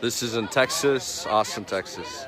This is in Texas, Austin, Texas.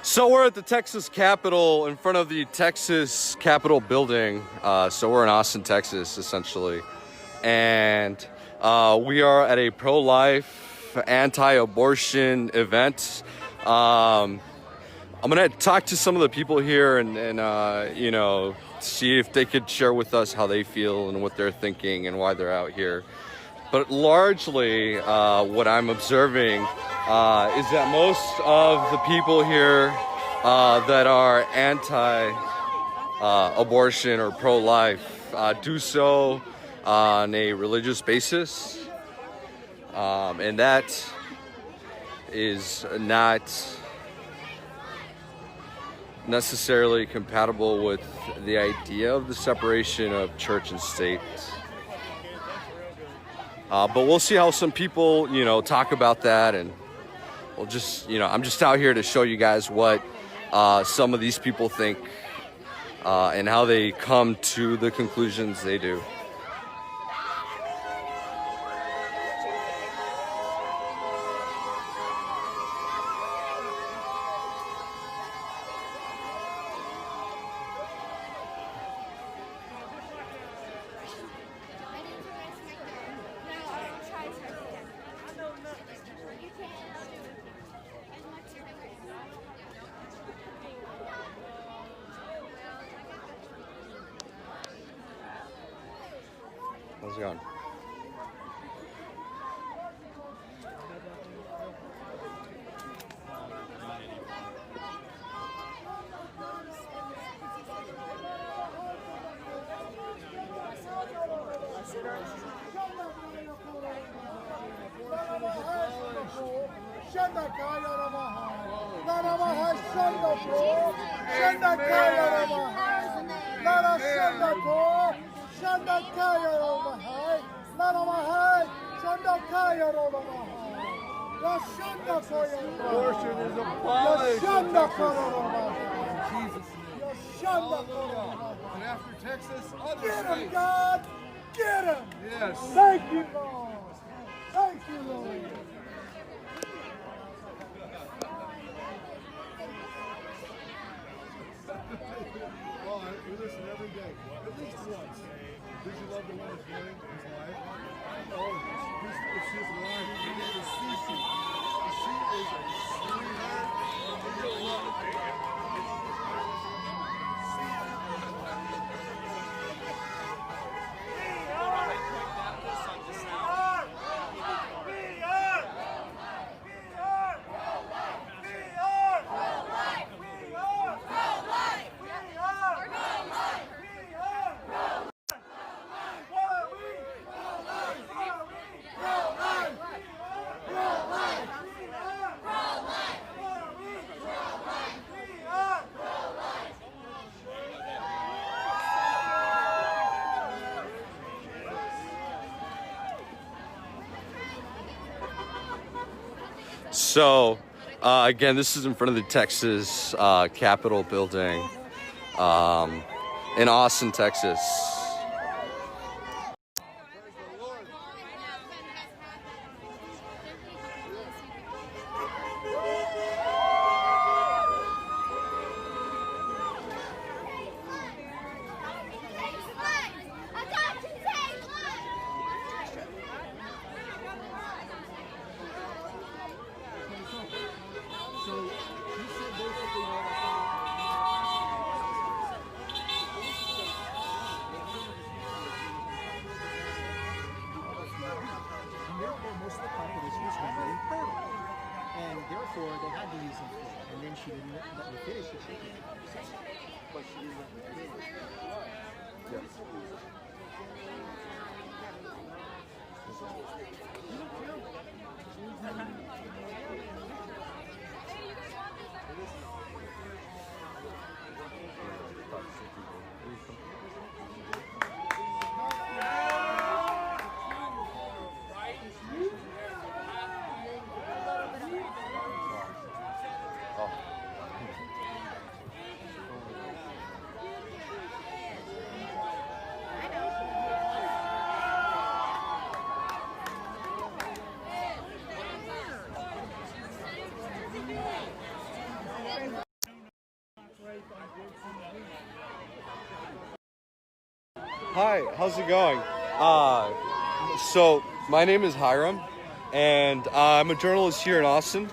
So we're at the Texas Capitol, in front of the Texas Capitol building. So we're in Austin, Texas, essentially. And we are at a pro-life, anti-abortion event. I'm going to talk to some of the people here and you know, see if they could share with us how they feel and what they're thinking and why they're out here. But largely, what I'm observing is that most of the people here that are anti-abortion or pro-life do so on a religious basis, and that is not necessarily compatible with the idea of the separation of church and state. But we'll see how some people, you know, talk about that, and we'll just, you know, I'm just out here to show you guys what some of these people think and how they come to the conclusions they do. How's it going? Abortion is abolished. Jesus' name. And after Texas, other Get him, states. God! Get him! Yes. Thank you, Lord! Thank you, Lord! Oh, we listen every day. At least once. Did you love the one that's living his life? Oh, it's his life. He gave the Cece. She is a sweetheart. And you'll love it. So, again, this is in front of the Texas Capitol building in Austin, Texas. Most of the population was rendered infertile, and therefore they had to use them. And then she didn't let me finish it. But she didn't let me finish. Yes. Hi, how's it going? So my name is Hiram, and I'm a journalist here in Austin,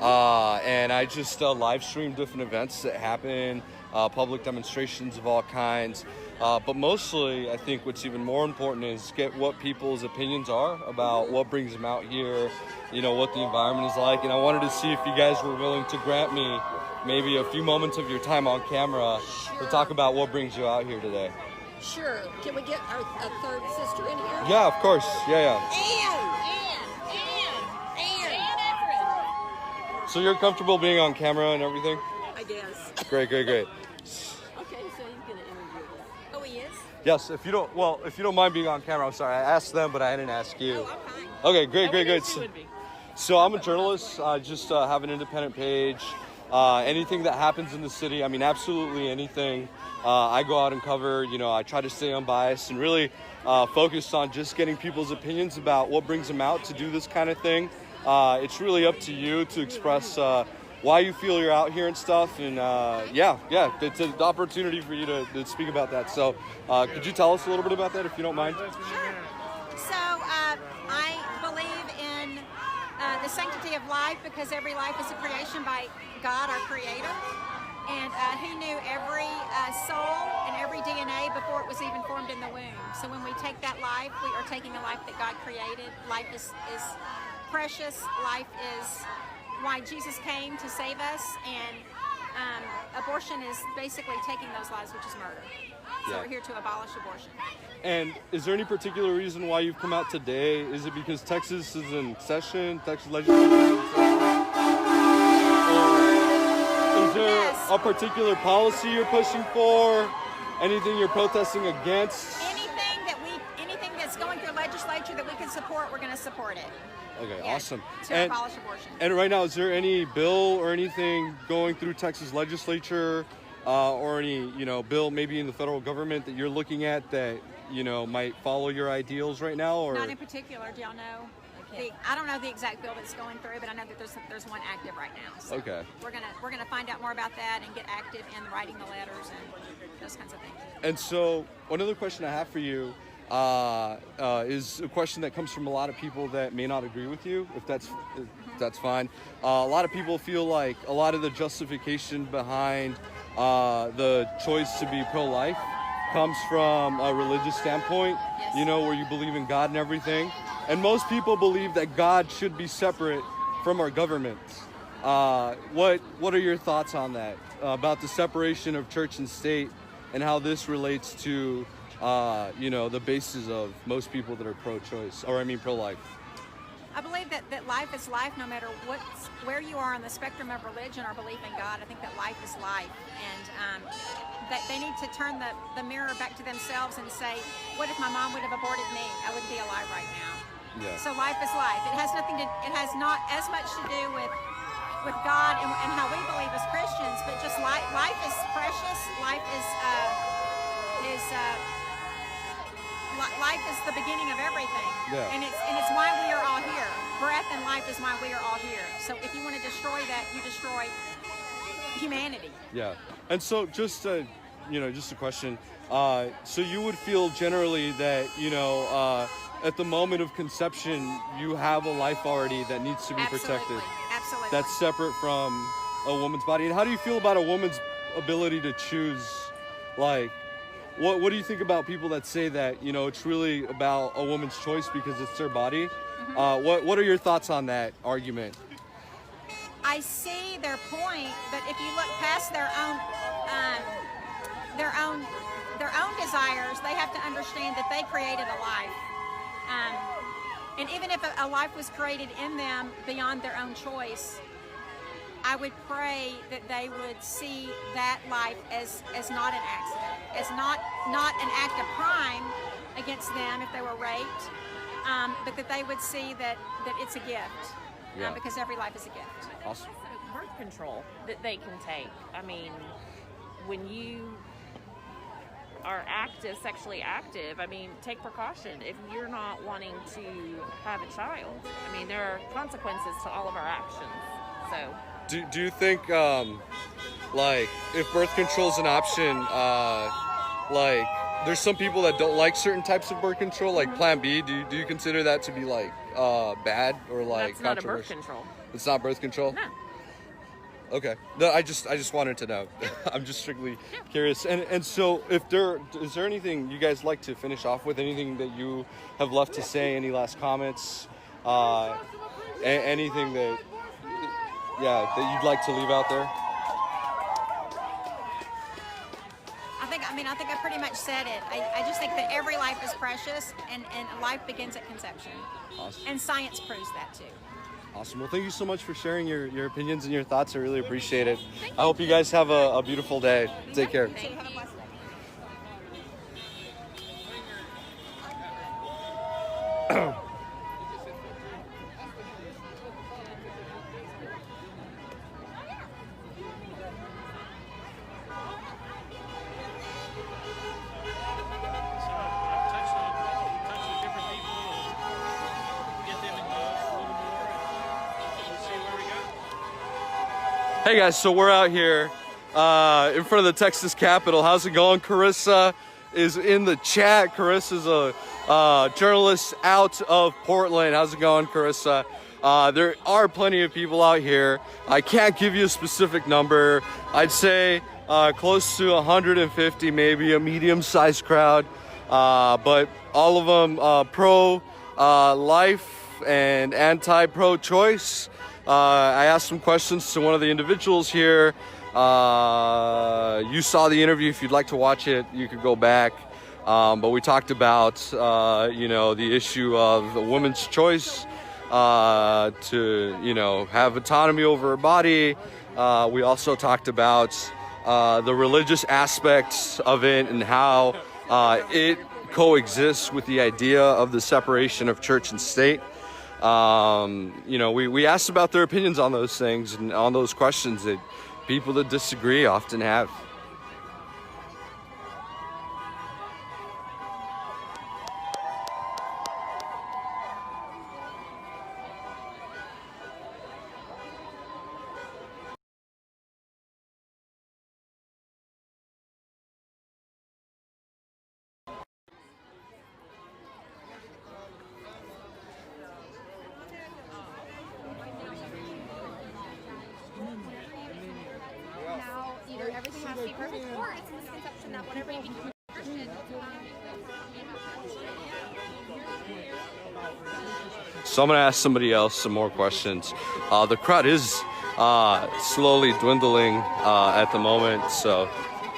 and I just live stream different events that happen, public demonstrations of all kinds, but mostly I think what's even more important is get what people's opinions are about what brings them out here, you know, what the environment is like, and I wanted to see if you guys were willing to grant me maybe a few moments of your time on camera to talk about what brings you out here today. Sure. Can we get a third sister in here? Yeah, of course. Yeah. Anne. So you're comfortable being on camera and everything? I guess. Great. Okay, so he's gonna interview us. Oh, he is? Yes, if you don't mind being on camera, I'm sorry. I asked them, but I didn't ask you. Oh, I'm fine. Okay, great. Would be. So I'm a journalist. I just have an independent page. Anything that happens in the city, I mean, absolutely anything. I go out and cover, you know, I try to stay unbiased and really focused on just getting people's opinions about what brings them out to do this kind of thing. It's really up to you to express why you feel you're out here and stuff. And it's an opportunity for you to speak about that. So could you tell us a little bit about that if you don't mind? Sure. So I believe in the sanctity of life because every life is a creation by God, our Creator. And He knew every soul and every DNA before it was even formed in the womb. So when we take that life, we are taking a life that God created. Life is precious. Life is why Jesus came to save us. And abortion is basically taking those lives, which is murder. So we're here to abolish abortion. And is there any particular reason why you've come out today? Is it because Texas is in session, Texas legislature is in session? Is there a particular policy you're pushing for? Anything you're protesting against? Anything that's going through legislature that we can support, we're going to support it. Okay, Yeah, awesome. To abolish abortion. And right now, is there any bill or anything going through Texas legislature or any, you know, bill maybe in the federal government that you're looking at that, you know, might follow your ideals right now? Or Not in particular. Do y'all know? I don't know the exact bill that's going through, but I know that there's one active right now. So Okay. We're gonna find out more about that and get active in writing the letters and those kinds of things. And so, one other question I have for you is a question that comes from a lot of people that may not agree with you. If that's fine. A lot of people feel like a lot of the justification behind the choice to be pro-life comes from a religious standpoint. Yes. You know, where you believe in God and everything. And most people believe that God should be separate from our government. What are your thoughts on that? About the separation of church and state and how this relates to, you know, the basis of most people that are pro-choice, or I mean pro-life? I believe that life is life no matter where you are on the spectrum of religion or belief in God. I think that life is life. And that they need to turn the mirror back to themselves and say, what if my mom would have aborted me? I wouldn't be alive right now. Yeah. So life is life. It has nothing to. It has not as much to do with God and how we believe as Christians, but just life. Life is precious. Life is life is the beginning of everything. Yeah. And it's why we are all here. Breath and life is why we are all here. So if you want to destroy that, you destroy humanity. Yeah. And so just just a question. So you would feel generally that, at the moment of conception, you have a life already that needs to be protected. Absolutely. That's separate from a woman's body. And how do you feel about a woman's ability to choose? Like, what do you think about people that say that, it's really about a woman's choice because it's their body? Mm-hmm. What are your thoughts on that argument? I see their point, but if you look past their own desires, they have to understand that they created a life. And even if a life was created in them beyond their own choice, I would pray that they would see that life as not an accident, as not an act of crime against them if they were raped, but that they would see that it's a gift, because every life is a gift. Awesome. Birth control that they can take. I mean, when you are sexually active, take precaution. If you're not wanting to have a child, there are consequences to all of our actions. So, do you think, if birth control is an option, there's some people that don't like certain types of birth control, like Plan B. Do you consider that to be bad or that's not a birth controversial? control. It's not birth control? No. Okay. No, I just wanted to know. I'm just strictly curious. And so is there anything you guys like to finish off with? Anything that you have left to say? Any last comments? Anything that you'd like to leave out there? I think I pretty much said it. I just think that every life is precious, and life begins at conception. Awesome. And science proves that too. Awesome. Well, thank you so much for sharing your opinions and your thoughts. I really appreciate it. I hope you guys have a beautiful day. Take care. Thank you. Hey guys, so we're out here in front of the Texas Capitol. How's it going? Carissa is in the chat. Carissa's a journalist out of Portland. How's it going, Carissa? There are plenty of people out here. I can't give you a specific number. I'd say close to 150, maybe a medium-sized crowd. But all of them pro-life and anti-pro-choice. I asked some questions to one of the individuals here. You saw the interview. If you'd like to watch it, you could go back. But we talked about, the issue of a woman's choice to, have autonomy over her body. We also talked about the religious aspects of it and how it coexists with the idea of the separation of church and state. We asked about their opinions on those things and on those questions that people that disagree often have. Now, either everything has to be perfect, or it's a misconception that whenever you become a Christian, So I'm going to ask somebody else some more questions. The crowd is slowly dwindling at the moment, so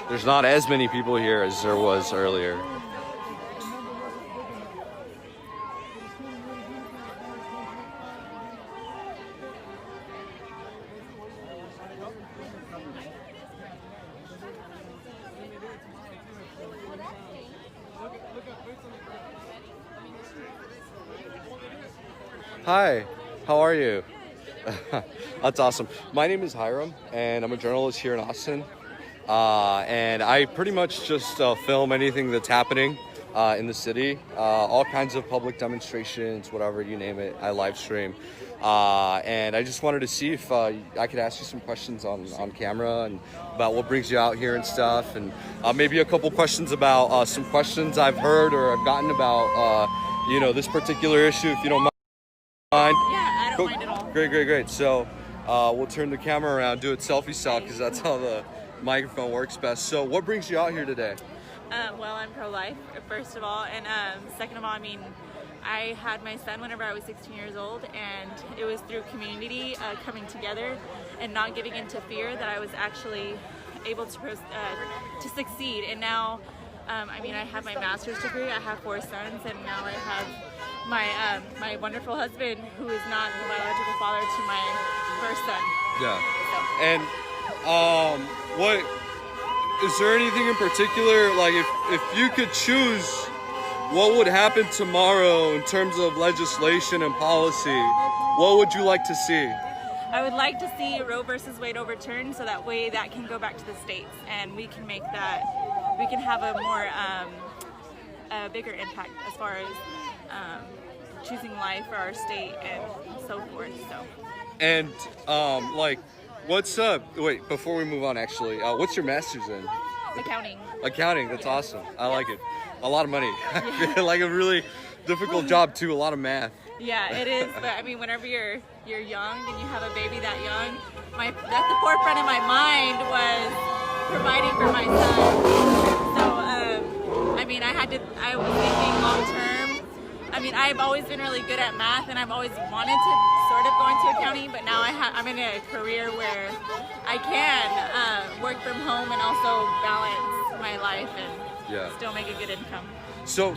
there's not as many people here as there was earlier. Hi, how are you? That's awesome. My name is Hiram, and I'm a journalist here in Austin. And I pretty much just film anything that's happening in the city, all kinds of public demonstrations, whatever you name it, I live stream. And I just wanted to see if I could ask you some questions on camera and about what brings you out here and stuff, and maybe a couple questions about some questions I've heard or I've gotten about, this particular issue, if you don't mind. Yeah, I don't mind at all. Great. So we'll turn the camera around, do it selfie style, because that's how the microphone works best. So what brings you out here today? Well, I'm pro-life, first of all, and second of all, I had my son whenever I was 16 years old, and it was through community coming together and not giving into fear that I was actually able to succeed. And now, I have my master's degree, I have 4 sons, and now I have my wonderful husband, who is not the biological father to my first son. Yeah. And what is there anything in particular, like if you could choose what would happen tomorrow in terms of legislation and policy, what would you like to see? I would like to see Roe versus Wade overturned, so that way that can go back to the states, and we can make that, we can have a more a bigger impact as far as choosing life for our state and so forth. So. And what's up? Wait, before we move on, actually, what's your master's in? Accounting. Accounting. That's awesome. I like it. A lot of money. Yeah. Like a really difficult job too. A lot of math. Yeah, it is. But whenever you're young and you have a baby that young, at the forefront of my mind was providing for my son. So I was thinking long term. I've always been really good at math, and I've always wanted to sort of go into accounting, but now I'm in a career where I can work from home and also balance my life and still make a good income. So,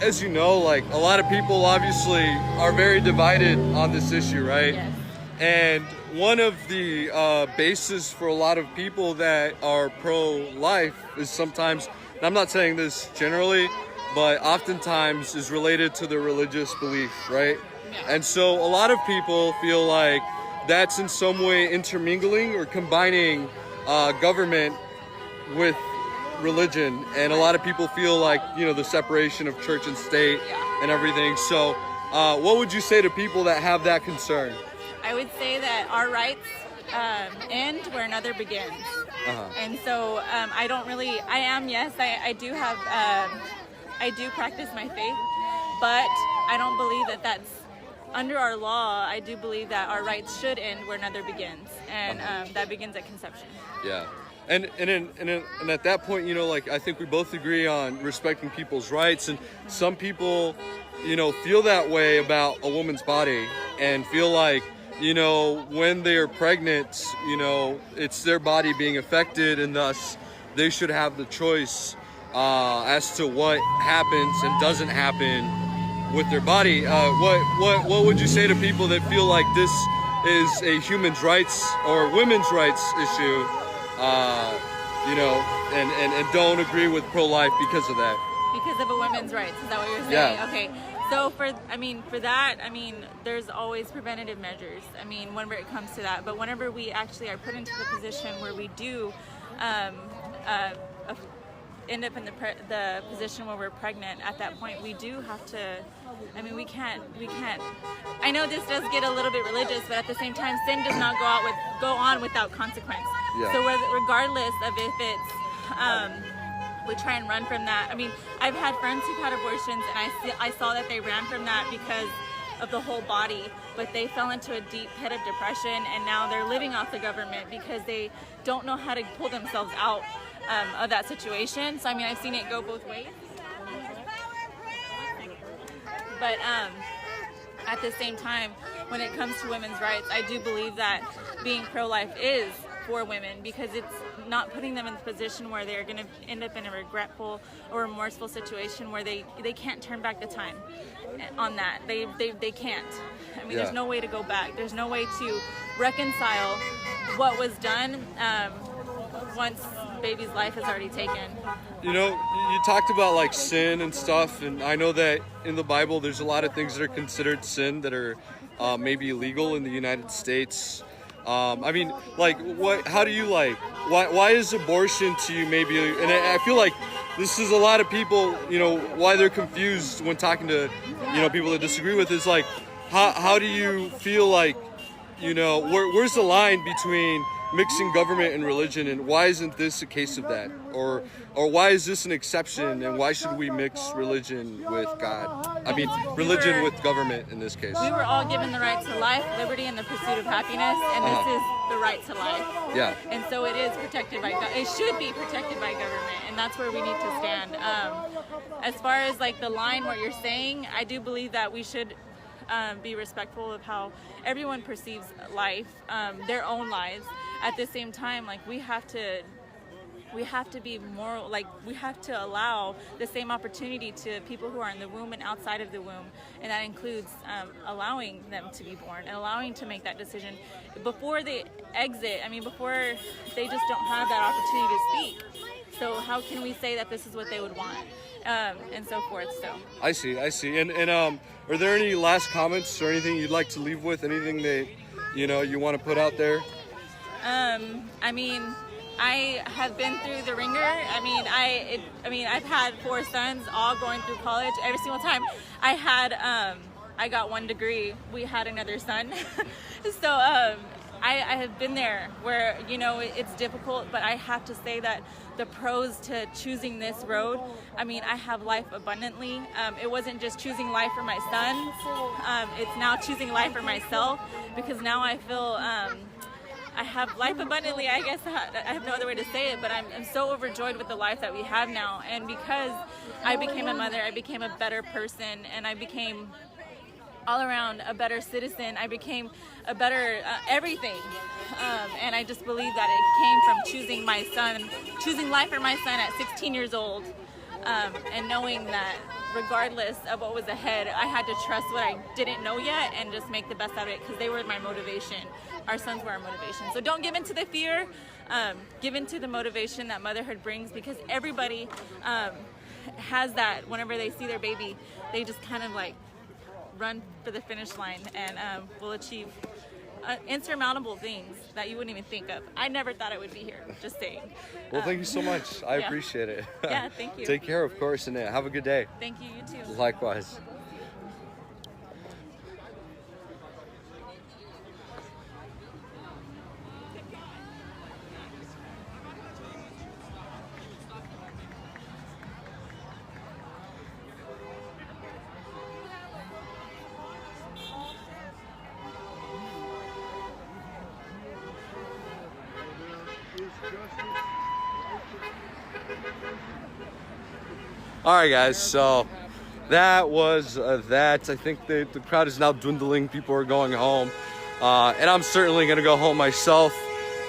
as you know, like a lot of people obviously are very divided on this issue, right? Yes. And one of the bases for a lot of people that are pro-life is sometimes, and I'm not saying this generally, but oftentimes is related to their religious belief, right? Yeah. And so a lot of people feel like that's in some way intermingling or combining government with religion, and a lot of people feel like, the separation of church and state and everything. So what would you say to people that have that concern? I would say that our rights end where another begins. And so I do practice my faith, but I don't believe that that's under our law. I do believe that our rights should end where another begins, and that begins at conception. Yeah. And at that point, I think we both agree on respecting people's rights, and some people, feel that way about a woman's body and feel like, when they're pregnant, it's their body being affected, and thus they should have the choice as to what happens and doesn't happen with their body. What would you say to people that feel like this is a human's rights or women's rights issue, and don't agree with pro-life because of that? Because of a women's rights, is that what you're saying? Yeah. Okay. So for that, there's always preventative measures. Whenever it comes to that, but whenever we actually are put into the position where we do end up in the position where we're pregnant, at that point we do have to, we can't, I know this does get a little bit religious, but at the same time, sin does not go on without consequence. Yeah. So regardless of if it's, we try and run from that. I've had friends who've had abortions, and I saw that they ran from that because of the whole body, but they fell into a deep pit of depression, and now they're living off the government because they don't know how to pull themselves out of that situation. So I've seen it go both ways. But at the same time, when it comes to women's rights, I do believe that being pro-life is for women, because it's not putting them in the position where they're going to end up in a regretful or remorseful situation where they can't turn back the time on that. They can't. There's no way to go back. There's no way to reconcile what was done once baby's life is already taken. You know, you talked about like sin and stuff, and I know that in the Bible there's a lot of things that are considered sin that are maybe illegal in the United States. I mean, like, what? How do you like? Why is abortion to you maybe? And I feel like this is a lot of people. You know, why they're confused when talking to people that disagree with is like, how do you feel like, where's the line between mixing government and religion, and why isn't this a case of that? Or why is this an exception, and why should we mix religion with God? I mean, religion with government in this case. We were all given the right to life, liberty, and the pursuit of happiness, and this is the right to life. Yeah. And so it is protected by it should be protected by government, and that's where we need to stand. As far as like the line what you're saying, I do believe that we should be respectful of how everyone perceives life, their own lives. At the same time, like we have to be more, like we have to allow the same opportunity to people who are in the womb and outside of the womb, and that includes allowing them to be born and allowing to make that decision before they exit. I mean, before they just don't have that opportunity to speak. So how can we say that this is what they would want, and so forth? So I see. And are there any last comments or anything you'd like to leave with? Anything that you want to put out there? I mean, I have been through the ringer. I mean, I've had 4 sons, all going through college. Every single time I had, I got 1 degree, we had another son. So I have been there where it's difficult, but I have to say that the pros to choosing this road, I mean, I have life abundantly. It wasn't just choosing life for my sons, it's now choosing life for myself, because now I feel I have life abundantly. I guess I have no other way to say it, but I'm so overjoyed with the life that we have now. And because I became a mother, I became a better person, and I became all around a better citizen. I became a better everything. And I just believe that it came from choosing life for my son at 16 years old, and knowing that regardless of what was ahead, I had to trust what I didn't know yet and just make the best out of it, because they were my motivation. Our sons were our motivation. So don't give in to the fear, give in to the motivation that motherhood brings, because everybody has that. Whenever they see their baby, they just kind of like run for the finish line, and will achieve insurmountable things that you wouldn't even think of. I never thought I would be here, just saying. Well, thank you so much. I appreciate it. Yeah, thank you. Take care, of course, and have a good day. Thank you, you too. Likewise. All right, guys, so that was that. I think the crowd is now dwindling. People are going home, and I'm certainly going to go home myself.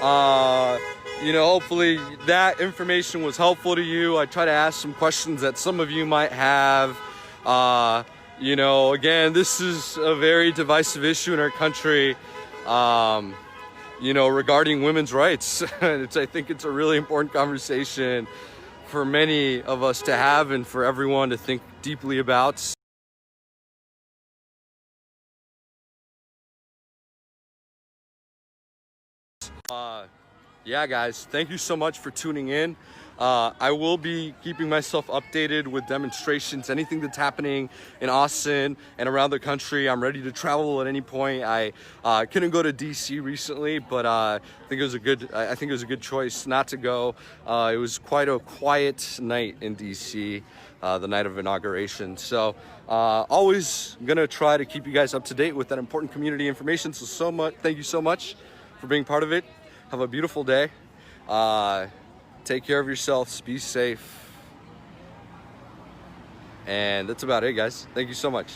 Hopefully that information was helpful to you. I try to ask some questions that some of you might have. Again, this is a very divisive issue in our country, regarding women's rights. I think it's a really important conversation for many of us to have, and for everyone to think deeply about. Yeah, guys, thank you so much for tuning in. I will be keeping myself updated with demonstrations, anything that's happening in Austin and around the country. I'm ready to travel at any point. I couldn't go to DC recently, but I think it was a good choice not to go. It was quite a quiet night in DC, the night of inauguration. So always gonna try to keep you guys up to date with that important community information. Thank you so much for being part of it. Have a beautiful day. Take care of yourselves, be safe. And that's about it, guys. Thank you so much.